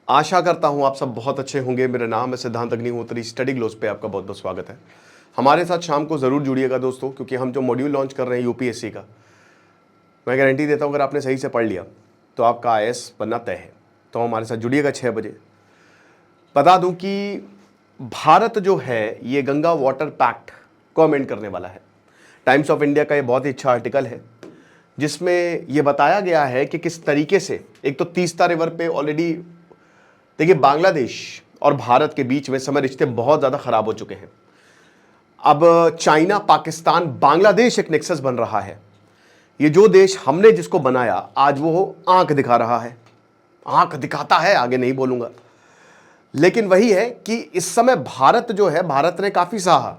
आशा करता हूं आप सब बहुत अच्छे होंगे। मेरा नाम है सिद्धांत अग्निहोत्री। स्टडी ग्लोस पे आपका बहुत बहुत स्वागत है। हमारे साथ शाम को ज़रूर जुड़िएगा दोस्तों, क्योंकि हम जो मॉड्यूल लॉन्च कर रहे हैं यूपीएससी का, मैं गारंटी देता हूं अगर आपने सही से पढ़ लिया तो आपका आईएएस बनना तय है। तो हमारे साथ जुड़िएगा 6 बजे। बता दूं कि भारत जो है ये गंगा वाटर पैक्ट को अमेंड करने वाला है। टाइम्स ऑफ इंडिया का ये बहुत ही अच्छा आर्टिकल है जिसमें ये बताया गया है कि किस तरीके से एक तो तीस्ता रिवर पे ऑलरेडी देखिए बांग्लादेश और भारत के बीच में समय रिश्ते बहुत ज़्यादा खराब हो चुके हैं। अब चाइना, पाकिस्तान, बांग्लादेश एक नेक्सस बन रहा है। ये जो देश हमने जिसको बनाया आज वो आंख दिखा रहा है, आंख दिखाता है, आगे नहीं बोलूंगा। लेकिन वही है कि इस समय भारत जो है, भारत ने काफ़ी सहा,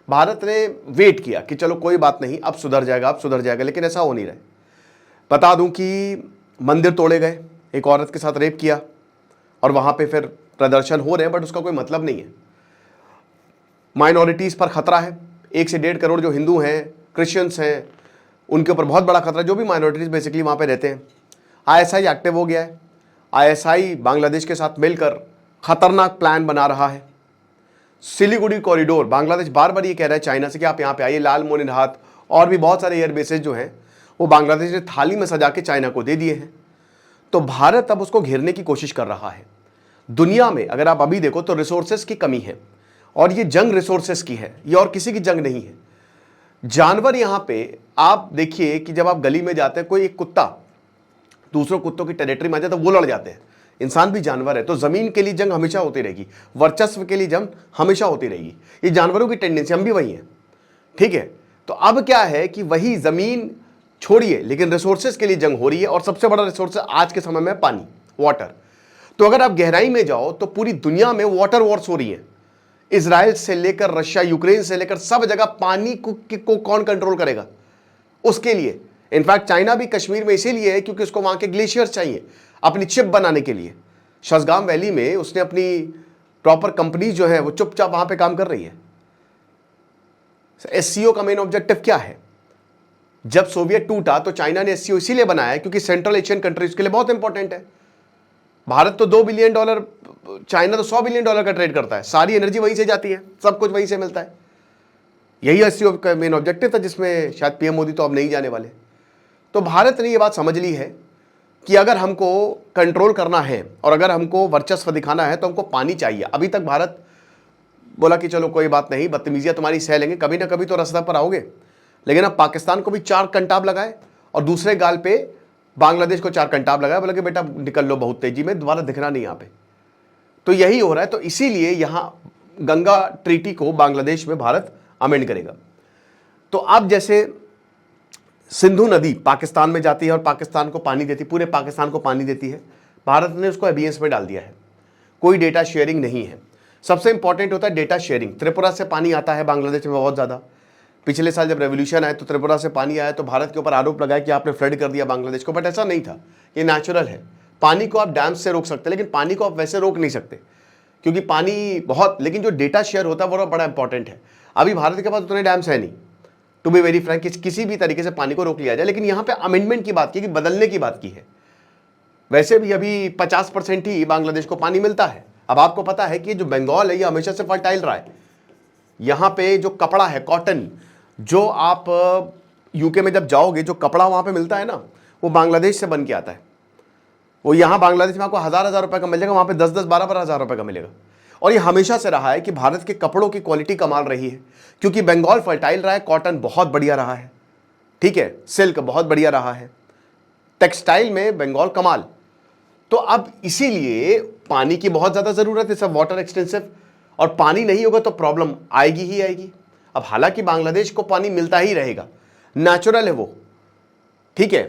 भारत ने वेट किया कि चलो कोई बात नहीं, अब सुधर जाएगा, अब सुधर जाएगा, लेकिन ऐसा हो नहीं रहा है। बता दूं कि मंदिर तोड़े गए, एक औरत के साथ रेप किया और वहां पे फिर प्रदर्शन हो रहे हैं, बट उसका कोई मतलब नहीं है। माइनॉरिटीज़ पर खतरा है। 1 से 1.5 करोड़ जो हिंदू हैं, क्रिश्चियंस हैं, उनके ऊपर बहुत बड़ा खतरा है, जो भी माइनॉरिटीज़ बेसिकली वहाँ पे रहते हैं। आईएसआई एक्टिव हो गया है। आईएसआई बांग्लादेश के साथ मिलकर खतरनाक प्लान बना रहा है। सिलीगुड़ी कॉरिडोर, बांग्लादेश बार बार ये कह रहा है चाइना से कि आप यहाँ पे आइए। लाल मोनिन हाथ और भी बहुत सारे एयरबेसेज जो हैं वो बांग्लादेश ने थाली में सजा के चाइना को दे दिए हैं। तो भारत अब उसको घेरने की कोशिश कर रहा है। दुनिया में अगर आप अभी देखो तो रिसोर्सेस की कमी है और ये जंग रिसोर्सेस की है, ये और किसी की जंग नहीं है। जानवर यहां पे आप देखिए कि जब आप गली में जाते हैं, कोई एक कुत्ता दूसरों कुत्तों की टेरिटरी में आ जाए तो वो लड़ जाते हैं। इंसान भी जानवर है, तो जमीन के लिए जंग हमेशा होती रहेगी, वर्चस्व के लिए जंग हमेशा होती रहेगी। ये जानवरों की टेंडेंसी, हम भी वही हैं, ठीक है। तो अब क्या है कि वही जमीन छोड़िए, लेकिन रिसोर्सेज के लिए जंग हो रही है और सबसे बड़ा रिसोर्स आज के समय में पानी, वाटर। तो अगर आप गहराई में जाओ तो पूरी दुनिया में वाटर वॉर्स हो रही है। इजराइल से लेकर रशिया, यूक्रेन से लेकर सब जगह पानी को कौन कंट्रोल करेगा उसके लिए। इनफैक्ट चाइना भी कश्मीर में इसीलिए है क्योंकि उसको वहां के ग्लेशियर्स चाहिए अपनी चिप बनाने के लिए। शसगाम वैली में उसने अपनी प्रॉपर कंपनी जो है वो चुपचाप वहां पे काम कर रही है। एससीओ का मेन ऑब्जेक्टिव क्या है? जब सोवियत टूटा तो चाइना ने एससीओ इसीलिए बनाया क्योंकि सेंट्रल एशियन कंट्रीज के लिए बहुत इंपॉर्टेंट है। भारत तो $2 बिलियन, चाइना तो $100 बिलियन का ट्रेड करता है। सारी एनर्जी वहीं से जाती है, सब कुछ वहीं से मिलता है। यही एससीओ का मेन ऑब्जेक्टिव था जिसमें शायद पीएम मोदी तो अब नहीं जाने वाले। तो भारत ने ये बात समझ ली है कि अगर हमको कंट्रोल करना है और अगर हमको वर्चस्व दिखाना है तो हमको पानी चाहिए। अभी तक भारत बोला कि चलो कोई बात नहीं, बदतमीजियां तुम्हारी सह लेंगे, कभी ना कभी तो रास्ता पर आओगे। लेकिन अब पाकिस्तान को भी 4 कंटाब लगाए और दूसरे गाल पे बांग्लादेश को 4 कंटाब लगाए, बोला कि बेटा निकल लो बहुत तेजी में, दोबारा दिखना नहीं यहाँ पे। तो यही हो रहा है। तो इसीलिए यहाँ गंगा ट्रीटी को बांग्लादेश में भारत अमेंड करेगा। तो अब जैसे सिंधु नदी पाकिस्तान में जाती है और पाकिस्तान को पानी देती, पूरे पाकिस्तान को पानी देती है, भारत ने उसको एबीएस में डाल दिया है। कोई डेटा शेयरिंग नहीं है। सबसे इंपॉर्टेंट होता है डेटा शेयरिंग। त्रिपुरा से पानी आता है बांग्लादेश में बहुत ज़्यादा। पिछले साल जब रेवोल्यूशन आया तो त्रिपुरा से पानी आया तो भारत के ऊपर आरोप लगाया कि आपने फ्लड कर दिया बांग्लादेश को, बट ऐसा नहीं था। ये नेचुरल है। पानी को आप डैम से रोक सकते हैं, लेकिन पानी को आप वैसे रोक नहीं सकते क्योंकि पानी बहुत, लेकिन जो डेटा शेयर होता है वो बड़ा इंपॉर्टेंट है। अभी भारत के पास उतने डैम्स है नहीं, टू बी वेरी फ्रैंक, किसी भी तरीके से पानी को रोक लिया जाए। लेकिन यहाँ पे अमेंडमेंट की बात की, कि बदलने की बात की है। वैसे भी अभी 50% ही बांग्लादेश को पानी मिलता है। अब आपको पता है कि जो बंगाल है ये हमेशा से फर्टाइल रहा है। यहाँ पे जो कपड़ा है, कॉटन, जो आप यूके में जब जाओगे जो कपड़ा वहाँ पे मिलता है ना, वो बांग्लादेश से बन के आता है। वो यहाँ बांग्लादेश में आपको 1000 रुपए का मिलेगा, वहाँ पे 10-10, 12-12 हज़ार रुपए का मिलेगा। और ये हमेशा से रहा है कि भारत के कपड़ों की क्वालिटी कमाल रही है क्योंकि बंगाल फर्टाइल रहा है, कॉटन बहुत बढ़िया रहा है, ठीक है, सिल्क बहुत बढ़िया रहा है, टेक्सटाइल में बंगाल कमाल। तो अब इसीलिए पानी की बहुत ज़्यादा ज़रूरत है, सब वाटर एक्सटेंसिव, और पानी नहीं होगा तो प्रॉब्लम आएगी ही आएगी। अब हालांकि बांग्लादेश को पानी मिलता ही रहेगा, नेचुरल है वो, ठीक है।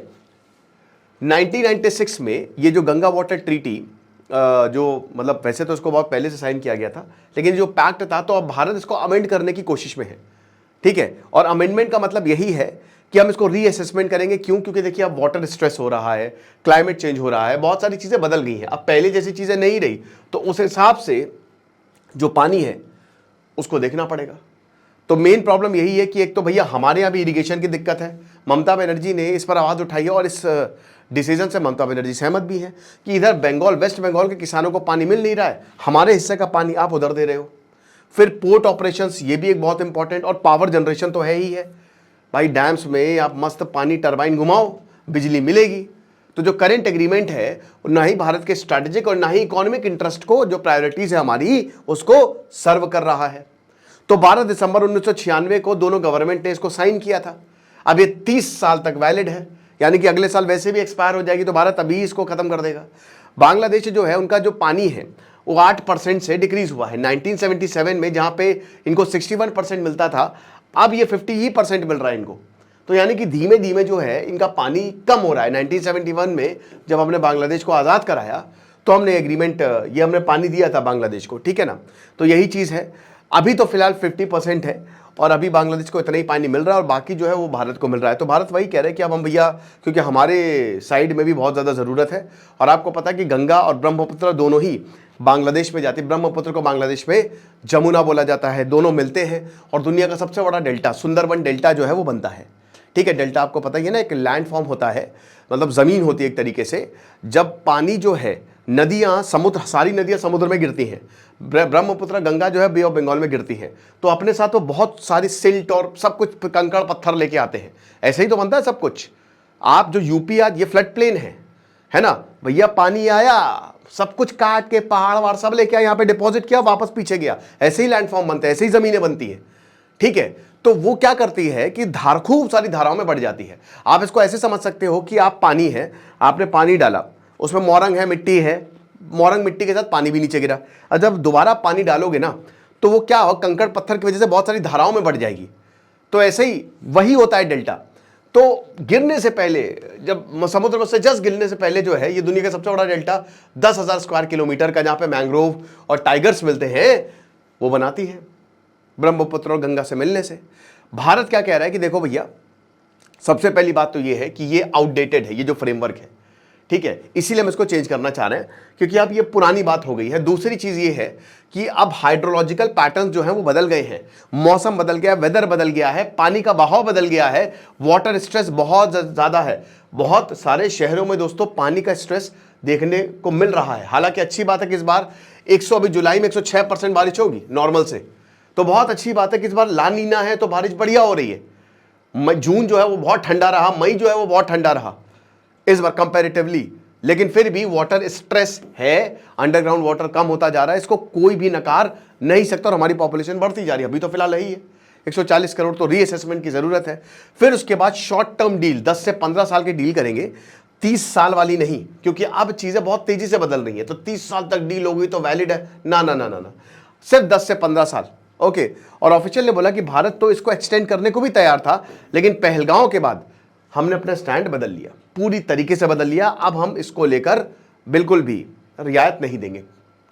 1996 में ये जो गंगा वाटर ट्रीटी, जो मतलब वैसे तो इसको बहुत पहले से साइन किया गया था, लेकिन जो पैक्ट था तो अब भारत इसको अमेंड करने की कोशिश में है, ठीक है। और अमेंडमेंट का मतलब यही है कि हम इसको रीअसेसमेंट करेंगे। क्यों? क्योंकि देखिए अब वाटर स्ट्रेस हो रहा है, क्लाइमेट चेंज हो रहा है, बहुत सारी चीज़ें बदल गई हैं, अब पहले जैसी चीज़ें नहीं रही। तो उस हिसाब से जो पानी है उसको देखना पड़ेगा। तो मेन प्रॉब्लम यही है कि एक तो भैया हमारे यहाँ भी इरिगेशन की दिक्कत है, ममता बनर्जी ने इस पर आवाज़ उठाई है और इस डिसीजन से ममता बनर्जी सहमत भी है कि इधर बंगाल, वेस्ट बंगाल के किसानों को पानी मिल नहीं रहा है, हमारे हिस्से का पानी आप उधर दे रहे हो। फिर पोर्ट ऑपरेशंस, ये भी एक बहुत इंपॉर्टेंट, और पावर जनरेशन तो है ही है भाई। डैम्स में आप मस्त पानी टरबाइन घुमाओ, बिजली मिलेगी। तो जो करंट एग्रीमेंट है ना ही भारत के स्ट्रैटेजिक और ना ही इकोनॉमिक इंटरेस्ट को, जो प्रायोरिटीज है हमारी, उसको सर्व कर रहा है। तो 12 दिसंबर 1996 को दोनों गवर्नमेंट ने इसको साइन किया था। अब ये 30 साल तक वैलिड है, यानी कि अगले साल वैसे भी एक्सपायर हो जाएगी, तो भारत अभी इसको खत्म कर देगा। बांग्लादेश जो है, उनका जो पानी है वो 8% से डिक्रीज हुआ है। 1977 में जहां पे इनको 61% मिलता था, अब ये 50% मिल रहा है इनको। तो यानी कि धीमे धीमे जो है इनका पानी कम हो रहा है। 1971 में जब हमने बांग्लादेश को आज़ाद कराया तो हमने एग्रीमेंट, ये हमने पानी दिया था बांग्लादेश को, ठीक है ना। तो यही चीज़ है। अभी तो फिलहाल 50% है और अभी बांग्लादेश को इतना ही पानी मिल रहा है और बाकी जो है वो भारत को मिल रहा है। तो भारत वही कह रहे हैं कि अब हम भैया, क्योंकि हमारे साइड में भी बहुत ज़्यादा ज़रूरत है। और आपको पता है कि गंगा और ब्रह्मपुत्र दोनों ही बांग्लादेश में जाती है। ब्रह्मपुत्र को बांग्लादेश में जमुना बोला जाता है, दोनों मिलते हैं और दुनिया का सबसे बड़ा डेल्टा, सुंदरबन डेल्टा जो है वो बनता है, ठीक है। डेल्टा आपको पता ही है ना, एक लैंड फॉर्म होता है, मतलब ज़मीन होती है एक तरीके से। जब पानी जो है, नदियाँ, समुद्र, सारी नदियाँ समुद्र में गिरती हैं, ब्रह्मपुत्र गंगा जो है बे ऑफ बंगाल में गिरती है, तो अपने साथ वो बहुत सारी सिल्ट और सब कुछ कंकड़ पत्थर लेके आते हैं। ऐसे ही तो बनता है सब कुछ। आप जो यूपी, आज ये फ्लड प्लेन है ना भैया, पानी आया, सब कुछ काट के पहाड़ वहाड़ सब लेके आया, यहाँ पे डिपॉजिट किया, वापस पीछे गया। ऐसे ही लैंडफॉर्म बनते हैं, ऐसे ही ज़मीनें बनती है, ठीक है। तो वो क्या करती है कि खूब सारी धाराओं में बढ़ जाती है। आप इसको ऐसे समझ सकते हो कि आप पानी है, आपने पानी डाला, उसमें मोरंग है, मिट्टी है, मोरंग मिट्टी के साथ पानी भी नीचे गिरा, और जब दोबारा पानी डालोगे ना तो वो क्या हो, कंकड़ पत्थर की वजह से बहुत सारी धाराओं में बढ़ जाएगी। तो ऐसे ही वही होता है डेल्टा। तो गिरने से पहले, जब समुद्र में से जस्ट गिरने से पहले जो है, ये दुनिया का सबसे बड़ा डेल्टा 10,000 स्क्वायर किलोमीटर का, जहां पे मैंग्रोव और टाइगर्स मिलते हैं, वो बनाती है ब्रह्मपुत्र और गंगा से मिलने से। भारत क्या कह रहा है कि देखो भैया, सबसे पहली बात तो ये है कि ये आउटडेटेड है, ये जो फ्रेमवर्क है, ठीक है। इसीलिए हम इसको चेंज करना चाह रहे हैं, क्योंकि अब ये पुरानी बात हो गई है। दूसरी चीज ये है कि अब हाइड्रोलॉजिकल पैटर्न जो है वो बदल गए हैं, मौसम बदल गया, वेदर बदल गया है, पानी का बहाव बदल गया है, वाटर स्ट्रेस बहुत ज्यादा है। बहुत सारे शहरों में दोस्तों पानी का स्ट्रेस देखने को मिल रहा है। हालांकि अच्छी बात है कि इस बार अभी जुलाई में 106% बारिश होगी नॉर्मल से, तो बहुत अच्छी बात है कि इस बार ला नीना है तो बारिश बढ़िया हो रही है। जून जो है वो बहुत ठंडा रहा, मई जो है वो बहुत ठंडा रहा इस बार कंपैरेटिवली, लेकिन फिर भी वाटर स्ट्रेस है, अंडरग्राउंड वाटर कम होता जा रहा है, इसको कोई भी नकार नहीं सकता। और हमारी पॉपुलेशन बढ़ती जा रही है, अभी तो फिलहाल यही है 140 करोड़, तो रीअसेसमेंट की जरूरत है। फिर उसके बाद शॉर्ट टर्म डील, 10 से 15 साल की डील करेंगे, 30 साल वाली नहीं, क्योंकि अब चीजें बहुत तेजी से बदल रही है। तो 30 साल तक डील होगी तो वैलिड है ना, ना ना ना ना, सिर्फ 10 से 15 साल, ओके। और ऑफिशियल ने बोला कि भारत तो इसको एक्सटेंड करने को भी तैयार था, लेकिन पहलगांव के बाद हमने अपना स्टैंड बदल लिया, पूरी तरीके से बदल लिया। अब हम इसको लेकर बिल्कुल भी रियायत नहीं देंगे,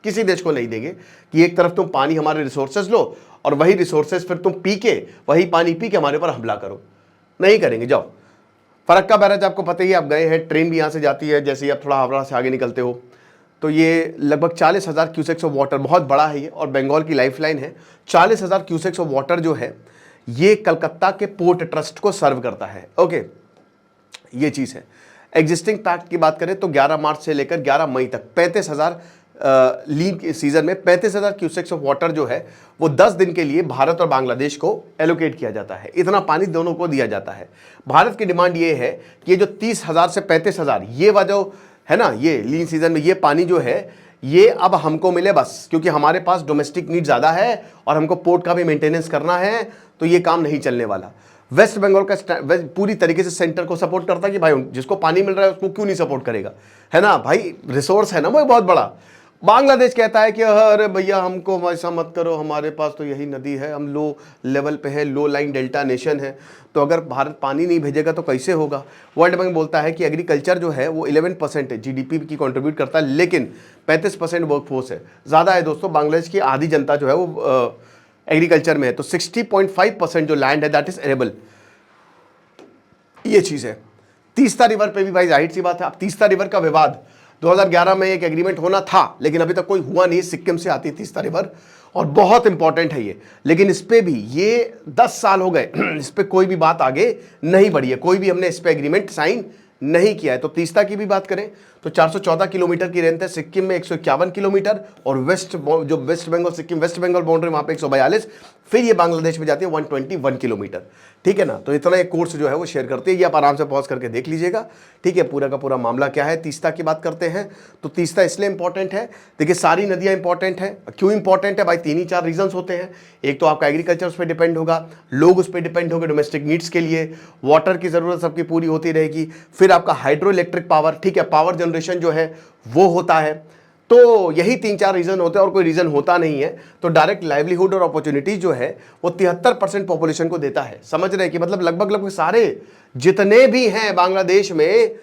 किसी देश को नहीं देंगे कि एक तरफ तुम पानी, हमारे रिसोर्सेज लो, और वही रिसोर्सेज फिर तुम पी के, वही पानी पी के हमारे ऊपर हमला करो। नहीं करेंगे। जाओ, फरक्का बैराज आपको पता ही, आप गए हैं, ट्रेन भी यहाँ से जाती है, जैसे ही आप थोड़ा हावड़ा से आगे निकलते हो तो ये लगभग 40,000 क्यूसेक्स ऑफ वाटर, बहुत बड़ा है ये, और बंगाल की लाइफलाइन है। 40,000 क्यूसेक्स ऑफ वाटर जो है ये कलकत्ता के पोर्ट ट्रस्ट को सर्व करता है, ओके। ये चीज़ है। एग्जिस्टिंग पैक्ट की बात करें तो 11 मार्च से लेकर 11 मई तक 35,000 लीन सीजन में 35,000 क्यूसेक्स ऑफ वाटर जो है वो 10 दिन के लिए भारत और बांग्लादेश को एलोकेट किया जाता है। इतना पानी दोनों को दिया जाता है। भारत की डिमांड ये है कि ये जो 30,000 से 35,000 ये वजह है ना, ये लीन सीजन में ये पानी जो है ये अब हमको मिले बस, क्योंकि हमारे पास डोमेस्टिक नीड ज़्यादा है और हमको पोर्ट का भी मेंटेनेंस करना है, तो ये काम नहीं चलने वाला। वेस्ट बंगाल का पूरी तरीके से सेंटर को सपोर्ट करता है कि भाई जिसको पानी मिल रहा है उसको क्यों नहीं सपोर्ट करेगा, है ना भाई, रिसोर्स है ना वो बहुत बड़ा। बांग्लादेश कहता है कि अरे भैया हमको ऐसा मत करो, हमारे पास तो यही नदी है, हम लो लेवल पे है, लो लाइन डेल्टा नेशन है, तो अगर भारत पानी नहीं भेजेगा तो कैसे होगा। वर्ल्ड बैंक बोलता है कि एग्रीकल्चर जो है वो 11% जीडीपी की कंट्रीब्यूट करता है, लेकिन 35% वर्कफोर्स है, ज़्यादा है दोस्तों। बांग्लादेश की आधी जनता जो है वो एग्रीकल्चर में है, तो 60.5% जो लैंड है दैट इज एरेबल, ये चीज़ है। तीस्ता रिवर पे भी भाई जाहिर सी बात है, अब तीस्ता रिवर का विवाद 2011 में एक एग्रीमेंट होना था, लेकिन अभी तक कोई हुआ नहीं। सिक्किम से आती तीस्ता रिवर, और बहुत इंपॉर्टेंट है ये, लेकिन इस पे भी ये 10 साल हो गए इस पे कोई भी बात आगे नहीं बढ़ी है, कोई भी हमने इस पे एग्रीमेंट साइन नहीं किया है। तो तीस्ता की भी बात करें तो 414 किलोमीटर की लेंथ है, सिक्किम में 151 किलोमीटर, और जो West Bengal Sikkim West Bengal boundary वहां पे 142, फिर ये बांग्लादेश में जाती है 121 किलोमीटर। ठीक है ना, तो इतना एक कोर्स जो है वो शेयर करते हैं, ये आप आराम से पॉज करके देख लीजिएगा। ठीक है, पूरा का पूरा मामला क्या है। तीस्ता की बात करते हैं तो तीस्ता इसलिए इंपॉर्टेंट है, देखिए सारी नदियां इंपॉर्टेंट है। क्यों इंपॉर्टेंट है भाई? 3 ही 4 रीजन होते हैं। एक तो आपका एग्रीकल्चर उस पर डिपेंड होगा, लोग उस पर डिपेंड होंगे डोमेस्टिक नीड्स के लिए, वाटर की जरूरत सबकी पूरी होती रहेगी। फिर आपका हाइड्रो इलेक्ट्रिक पावर, ठीक है, पावर जनरेशन जो है वो होता है। तो यही 3 4 रीजन होते हैं, और कोई रीजन होता नहीं है। तो डायरेक्ट लाइवलीहुड और अपॉर्चुनिटी जो है वो 73% पॉपुलेशन को देता है। समझ रहे हैं कि मतलब लगभग सारे जितने भी हैं बांग्लादेश में,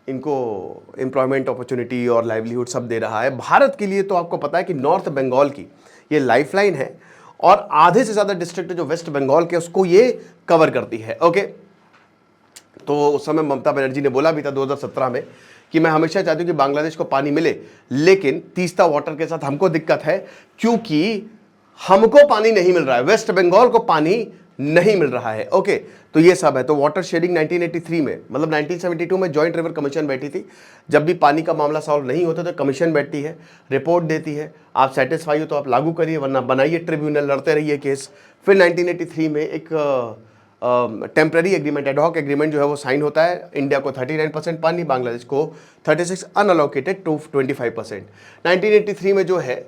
इनको एम्प्लॉयमेंट अपॉर्चुनिटी और लाइवलीहुड सब दे रहा है। भारत के लिए तो आपको पता है कि नॉर्थ बंगाल की ये लाइफलाइन है, और आधे से ज्यादा डिस्ट्रिक्ट जो वेस्ट बंगाल के उसको ये कवर करती है। ओके, तो उस समय ममता बनर्जी ने बोला भी था 2017 में कि मैं हमेशा चाहती हूं कि बांग्लादेश को पानी मिले, लेकिन तीस्ता वाटर के साथ हमको दिक्कत है, क्योंकि हमको पानी नहीं मिल रहा है, वेस्ट बंगाल को पानी नहीं मिल रहा है। ओके, तो ये सब है। तो वाटर शेयरिंग 1983 में, मतलब 1972 में जॉइंट रिवर कमीशन बैठी थी। जब भी पानी का मामला सॉल्व नहीं होता तो कमीशन बैठती है, रिपोर्ट देती है, आप सेटिस्फाई हो तो आप लागू करिए, वरना बनाइए ट्रिब्यूनल, लड़ते रहिए केस। फिर 1983 में एक टेम्पररी एग्रीमेंट, एडहॉक एग्रीमेंट जो है वो साइन होता है। इंडिया को 39% पानी, बांग्लादेश को 36, अनअलोकेटेड टू 25%। 1983 में जो है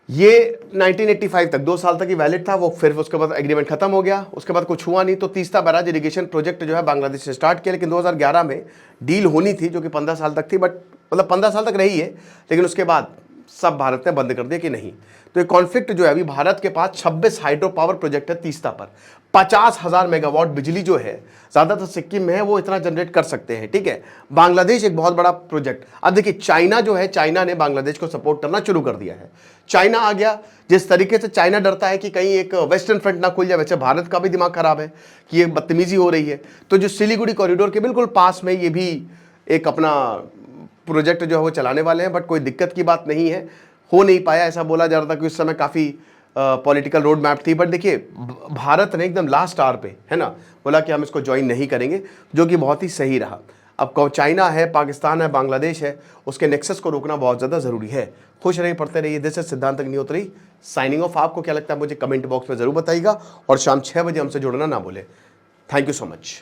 ये 1985 तक 2 साल तक ही वैलिड था वो, फिर उसके बाद एग्रीमेंट खत्म हो गया, उसके बाद कुछ हुआ नहीं। तो तीस्ता बैराज इरिगेशन प्रोजेक्ट जो है बांग्लादेश से स्टार्ट किया, लेकिन 2011 में डील होनी थी जो कि 15 साल तक थी, बट मतलब 15 साल तक रही है, लेकिन उसके बाद सब भारत ने बंद कर दिया कि नहीं। तो ये कॉन्फ्लिक्ट जो है, अभी भारत के पास 26 हाइड्रो पावर प्रोजेक्ट है तीस्ता पर, 50,000 मेगावाट बिजली जो है ज्यादातर सिक्किम में है, वो इतना जनरेट कर सकते हैं। ठीक है, बांग्लादेश एक बहुत बड़ा प्रोजेक्ट। अब देखिए चाइना जो है, चाइना ने बांग्लादेश को सपोर्ट करना शुरू कर दिया है। चाइना आ गया, जिस तरीके से चाइना डरता है कि कहीं एक वेस्टर्न फ्रंट ना खुल जाए, वैसे भारत का भी दिमाग खराब है कि ये बदतमीजी हो रही है। तो जो सिलीगुड़ी कॉरिडोर के बिल्कुल पास में ये भी एक अपना प्रोजेक्ट जो है वो चलाने वाले हैं, बट कोई दिक्कत की बात नहीं है, हो नहीं पाया। ऐसा बोला जा रहा था कि उस समय काफ़ी पॉलिटिकल रोड मैप थी, बट देखिए भारत ने एकदम लास्ट आवर पे, है ना, बोला कि हम इसको ज्वाइन नहीं करेंगे, जो कि बहुत ही सही रहा। अब चाइना है, पाकिस्तान है, बांग्लादेश है, उसके नेक्सस को रोकना बहुत ज़्यादा ज़रूरी है। खुश रहिए, पढ़ते रहिए। दिस इज सिद्धांत अग्निहोत्री साइनिंग ऑफ। आपको क्या लगता है मुझे कमेंट बॉक्स में ज़रूर बताइएगा, और शाम 6 बजे हमसे जुड़ना ना भूलें। Thank you so much.